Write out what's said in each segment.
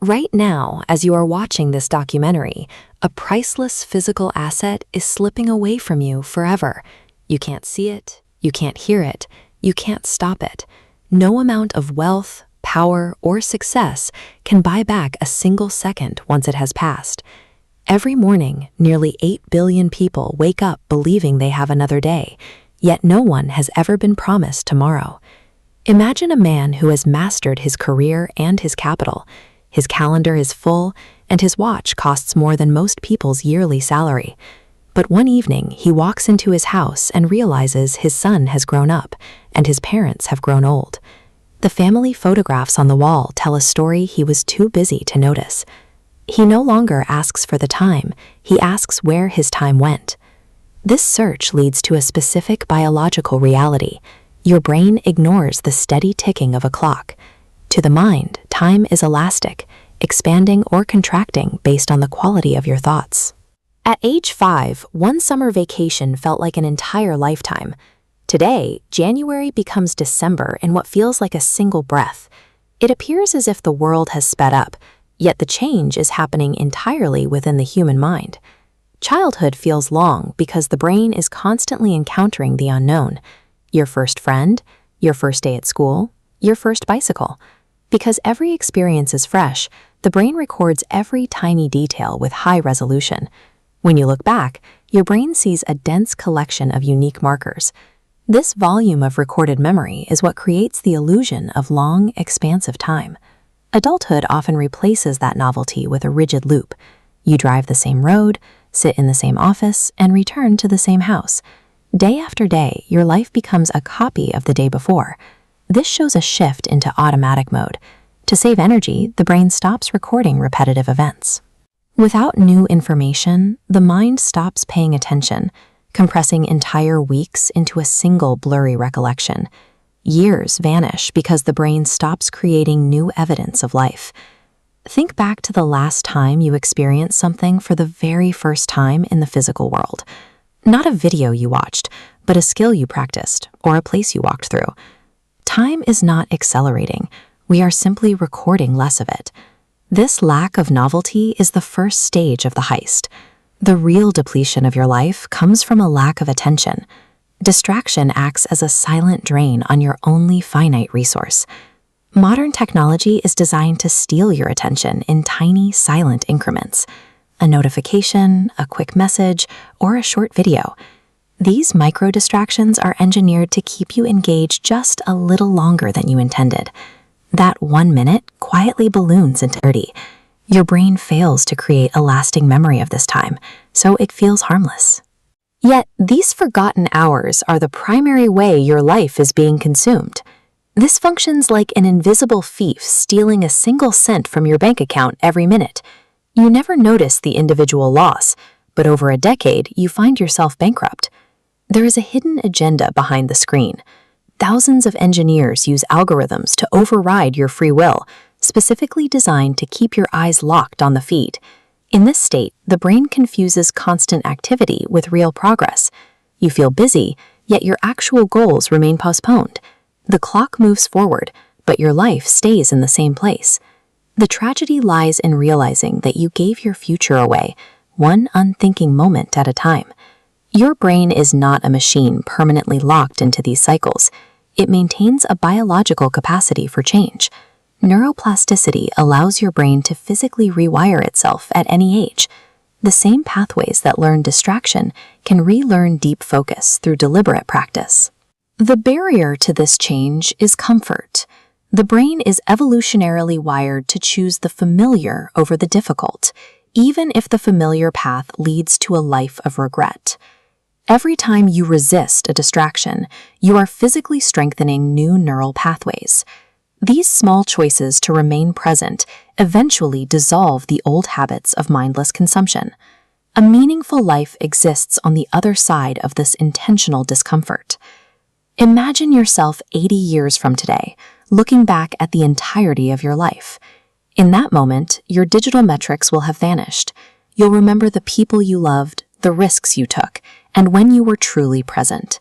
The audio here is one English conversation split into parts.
Right now, as you are watching this documentary, a priceless physical asset is slipping away from you forever. You can't see it, you can't hear it, you can't stop it. No amount of wealth, power, or success can buy back a single second once it has passed. Every morning, nearly 8 billion people wake up believing they have another day, yet no one has ever been promised tomorrow. Imagine a man who has mastered his career and his capital. His calendar is full, and his watch costs more than most people's yearly salary. But one evening, he walks into his house and realizes his son has grown up, and his parents have grown old. The family photographs on the wall tell a story he was too busy to notice. He no longer asks for the time, he asks where his time went. This search leads to a specific biological reality. Your brain ignores the steady ticking of a clock. To the mind, time is elastic, expanding or contracting based on the quality of your thoughts. At age 5, one summer vacation felt like an entire lifetime. Today, January becomes December in what feels like a single breath. It appears as if the world has sped up, yet the change is happening entirely within the human mind. Childhood feels long because the brain is constantly encountering the unknown. Your first friend, your first day at school, your first bicycle. Because every experience is fresh, the brain records every tiny detail with high resolution. When you look back, your brain sees a dense collection of unique markers. This volume of recorded memory is what creates the illusion of long, expansive time. Adulthood often replaces that novelty with a rigid loop. You drive the same road, sit in the same office, and return to the same house. Day after day, your life becomes a copy of the day before. This shows a shift into automatic mode. To save energy, the brain stops recording repetitive events. Without new information, the mind stops paying attention, compressing entire weeks into a single blurry recollection. Years vanish because the brain stops creating new evidence of life. Think back to the last time you experienced something for the very first time in the physical world. Not a video you watched, but a skill you practiced or a place you walked through. Time is not accelerating. We are simply recording less of it. This lack of novelty is the first stage of the heist. The real depletion of your life comes from a lack of attention. Distraction acts as a silent drain on your only finite resource. Modern technology is designed to steal your attention in tiny, silent increments. A notification, a quick message, or a short video. These micro-distractions are engineered to keep you engaged just a little longer than you intended. That 1 minute quietly balloons into 30. Your brain fails to create a lasting memory of this time, so it feels harmless. Yet, these forgotten hours are the primary way your life is being consumed. This functions like an invisible thief stealing a single cent from your bank account every minute. You never notice the individual loss, but over a decade, you find yourself bankrupt. There is a hidden agenda behind the screen. Thousands of engineers use algorithms to override your free will, specifically designed to keep your eyes locked on the feed. In this state, the brain confuses constant activity with real progress. You feel busy, yet your actual goals remain postponed. The clock moves forward, but your life stays in the same place. The tragedy lies in realizing that you gave your future away, one unthinking moment at a time. Your brain is not a machine permanently locked into these cycles. It maintains a biological capacity for change. Neuroplasticity allows your brain to physically rewire itself at any age. The same pathways that learn distraction can relearn deep focus through deliberate practice. The barrier to this change is comfort. The brain is evolutionarily wired to choose the familiar over the difficult, even if the familiar path leads to a life of regret. Every time you resist a distraction, you are physically strengthening new neural pathways. These small choices to remain present eventually dissolve the old habits of mindless consumption. A meaningful life exists on the other side of this intentional discomfort. Imagine yourself 80 years from today, looking back at the entirety of your life. In that moment, your digital metrics will have vanished. You'll remember the people you loved, the risks you took, and when you were truly present.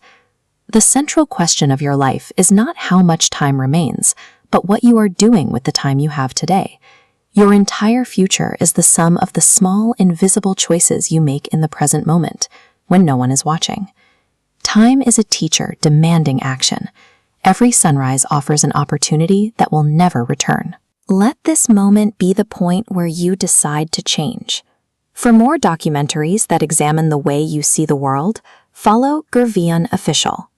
The central question of your life is not how much time remains, but what you are doing with the time you have today. Your entire future is the sum of the small, invisible choices you make in the present moment, when no one is watching. Time is a teacher demanding action. Every sunrise offers an opportunity that will never return. Let this moment be the point where you decide to change. For more documentaries that examine the way you see the world, follow Gurvion Official.